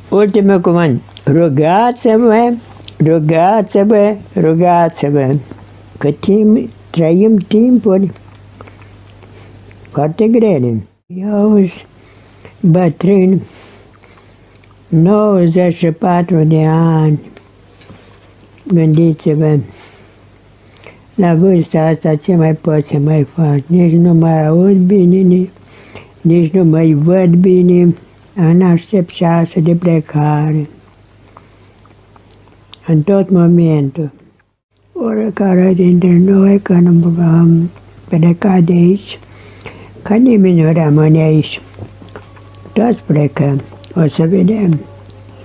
Ultimul cuvânt. Rugați-vă, rugați-vă, rugați-vă. Că trăim timpuri foarte grele. Eu sunt bătrân, 94 de ani. Gândiți-vă, la vârsta asta ce mai poți să mai faci? Nici nu mai aud bine, nici nu mai văd bine. În aștept ceasul de plecare. În tot momentul. Oricare dintre noi, că nu am plecat de aici, că nimeni nu rămâne aici. Toți plecăm. O să vedem.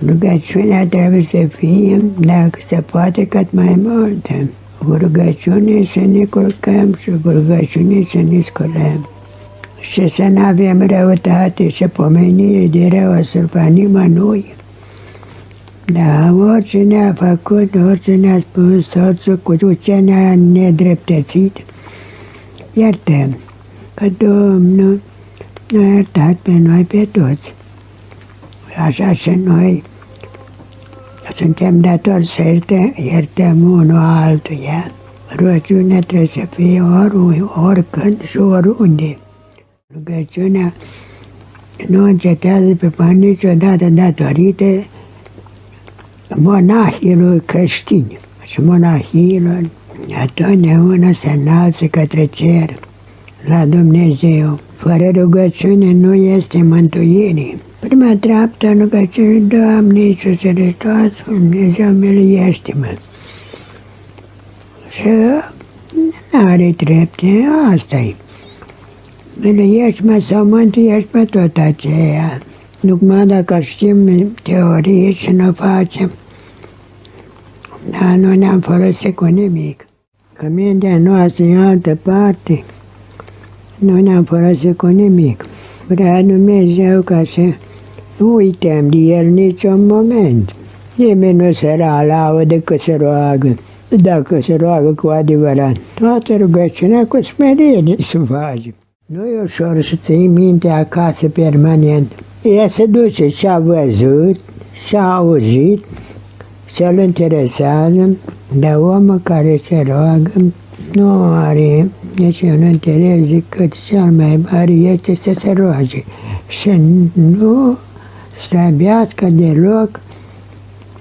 Rugăciunea trebuie să fie, dacă se poate, cât mai multă. Cu rugăciune să ne culcăm și cu rugăciune să ne sculăm. Și să nu avem răutate și pomenire de rău asupra nimănui. Da, orice ne-a făcut, orice ne-a spus, orice cu ce ne-a nedreptățit, iertăm. Că Domnul ne-a iertat pe noi, pe toți. Așa și noi suntem datori să iertăm unul altuia. Rugăciunea trebuie să fie oricând și oriunde. Rugăciunea nu încetează pe pământ niciodată datorită monahilor creștini și monahilor întotdeauna se înalță către cer, la Dumnezeu. Fără rugăciune nu este mântuire. Prima treaptă în rugăciune, Doamne Iisuse Hristos, Dumnezeu miluiește-mă. Și n-are trepte, asta-i. Miluiești-mă sau mântuiești pe tot aceea. Numai dacă știm teorie și nu facem, dar nu ne-am folosit cu nimic. Că mintea noastră în altă parte, nu ne-am folosit cu nimic. Vrea Dumnezeu ca să nu uităm de El niciun moment. Nimeni nu se laudă decât se roagă. Dacă se roagă cu adevărat, toată rugăciunea cu smerenie se face. Nu e ușor să ții mintea acasă permanent. Ea se duce ce-a văzut, ce-a auzit, ce-l interesează, dar omul care se roagă nu are niciun interes decât cel mai mare este să se roage și nu slăbească deloc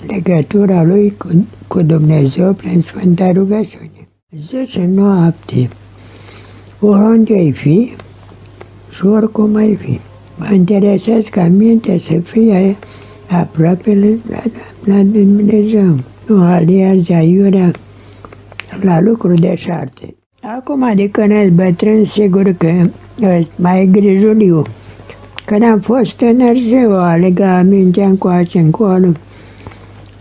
legătura lui cu Dumnezeu prin Sfânta Rugăciune. 10 noapte, oriunde ai fi și oricum ai fi. Mă interesez ca mintea să fie aproape la Dumnezeu. Nu alergi aiurea la lucruri deșarte. Acum, de când ești bătrân, sigur că ești mai grijuliu. Când am fost tânăr și o alega mintea încoace încolo,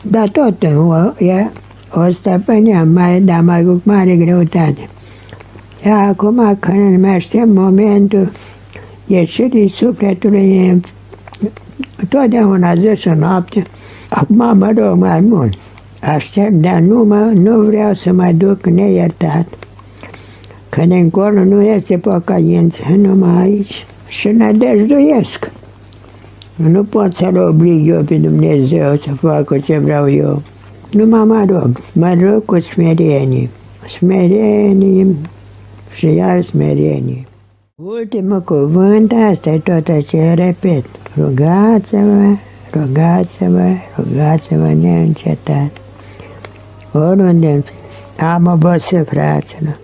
dar tot o stăpâneam, dar mai cu mare greutate. Iar acum, când îmi aștept momentul ieșirii sufletului, totdeauna 10 noapte, acum mă rog mai mult. Aștept, dar nu vreau să mă duc neiertat. Când încolo nu este pocăință, numai aici. Și nădăjduiesc. Nu pot să-L oblig eu pe Dumnezeu să facă ce vreau eu. Numai mă rog cu smerenie. Smerenie și iar smerenie. Ultimul cuvânt, asta e tot ce repet. Rugați-vă, rugați-vă, rugați-vă neîncetat. Oriunde am obosit, fraților.